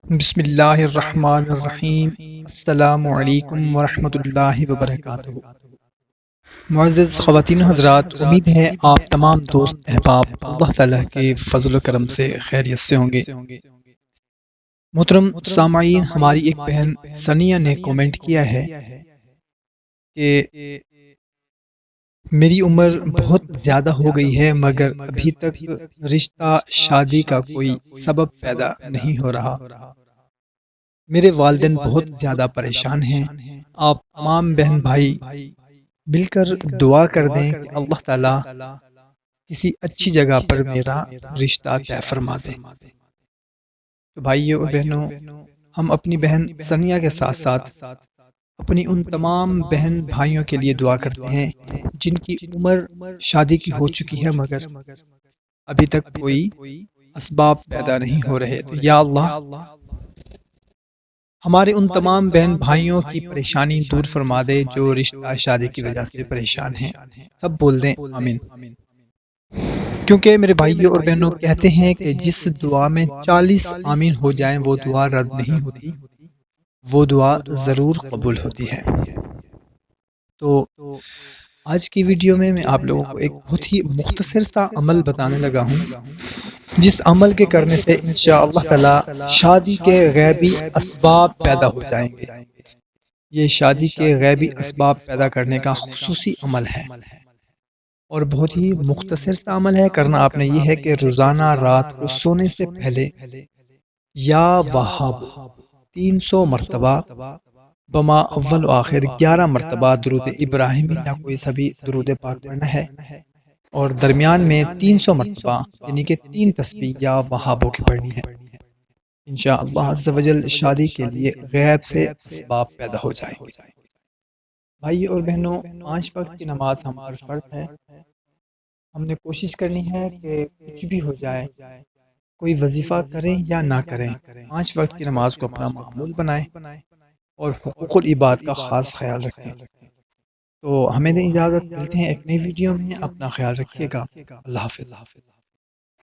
بسم اللہ الرحمن الرحیم۔ السلام علیکم ورحمۃ اللہ وبرکاتہ۔ معزز خواتین و حضرات، امید ہے آپ تمام دوست احباب اللہ تعالیٰ کے فضل و کرم سے خیریت سے ہوں گے۔ محترم سامعین، ہماری ایک بہن ثانیہ نے کومنٹ کیا ہے کہ میری عمر بہت زیادہ ہو گئی ہے مگر ابھی تک رشتہ شادی کا کوئی سبب پیدا نہیں ہو رہا۔ میرے والدین بہت زیادہ پریشان ہیں۔ آپ تمام بہن بھائی مل کر دعا کر دیں کہ اللہ تعالیٰ کسی اچھی جگہ پر میرا رشتہ طے فرما دے۔ تو بھائیوں اور بہنوں، ہم اپنی بہن ثانیہ کے ساتھ ساتھ اپنی ان تمام بہن بھائیوں کے لیے دعا کرتے ہیں جن کی عمر شادی کی ہو چکی ہے مگر ابھی تک کوئی اسباب پیدا نہیں ہو رہے۔ تو یا اللہ، ہمارے ان تمام بہن بھائیوں کی پریشانی دور فرما دے جو رشتہ شادی کی وجہ سے پریشان ہیں۔ سب بول دیں آمین۔ کیونکہ میرے بھائیوں اور بہنوں کہتے ہیں کہ جس دعا میں 40 آمین ہو جائیں وہ دعا رد نہیں ہوتی، وہ دعا ضرور قبول ہوتی ہے۔ تو آج کی ویڈیو میں آپ لوگوں کو ایک بہت ہی مختصر سا عمل بتانے لگا ہوں، جس عمل کے کرنے سے انشاءاللہ تعالی شادی کے غیبی اسباب پیدا ہو جائیں گے۔ یہ شادی کے غیبی اسباب پیدا کرنے کا خصوصی عمل ہے اور بہت ہی مختصر سا عمل ہے۔ کرنا آپ نے یہ ہے کہ روزانہ رات کو سونے سے پہلے یا وہاب 300 مرتبہ، بما اول و آخر 11 مرتبہ درود ابراہیمی یا کوئی سبھی درود پاک پڑھنا ہے، اور درمیان میں 300 مرتبہ یعنی کہ 3 تسبیح یا وہابوں کی پڑھنی ہے۔ انشاءاللہ عز و جل شادی کے لیے غیب سے اسباب پیدا ہو جائیں گے۔ بھائی اور بہنوں، 5 وقت کی نماز ہم پر فرض ہے۔ ہم نے کوشش کرنی ہے کہ کچھ بھی ہو جائے، کوئی وظیفہ کریں یا نہ کریں، 5 وقت کی نماز کو اپنا معمول بنائیں اور حقوق العباد کا خاص خیال رکھیں۔ تو ہمیں دیں اجازت، ملتے ہیں ایک نئی ویڈیو میں۔ اپنا خیال رکھیے گا۔ اللہ حافظ۔